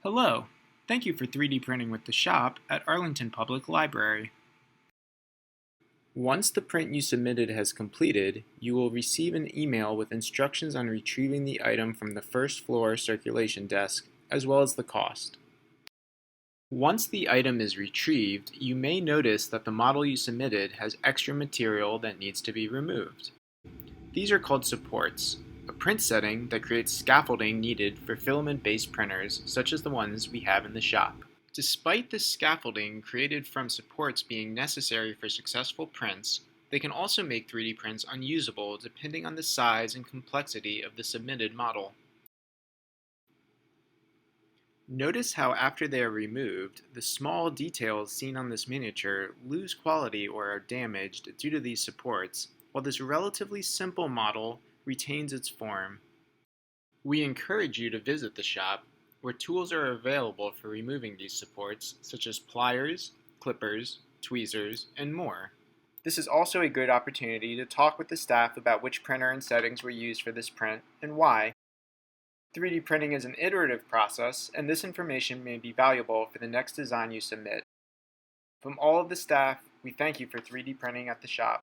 Hello, thank you for 3D printing with the shop at Arlington Public Library. Once the print you submitted has completed, you will receive an email with instructions on retrieving the item from the first floor circulation desk, as well as the cost. Once the item is retrieved, you may notice that the model you submitted has extra material that needs to be removed. These are called supports, a print setting that creates scaffolding needed for filament-based printers such as the ones we have in the shop. Despite the scaffolding created from supports being necessary for successful prints, they can also make 3D prints unusable depending on the size and complexity of the submitted model. Notice how after they are removed, the small details seen on this miniature lose quality or are damaged due to these supports, while this relatively simple model retains its form. We encourage you to visit the shop, where tools are available for removing these supports, such as pliers, clippers, tweezers, and more. This is also a good opportunity to talk with the staff about which printer and settings were used for this print and why. 3D printing is an iterative process, and this information may be valuable for the next design you submit. From all of the staff, we thank you for 3D printing at the shop.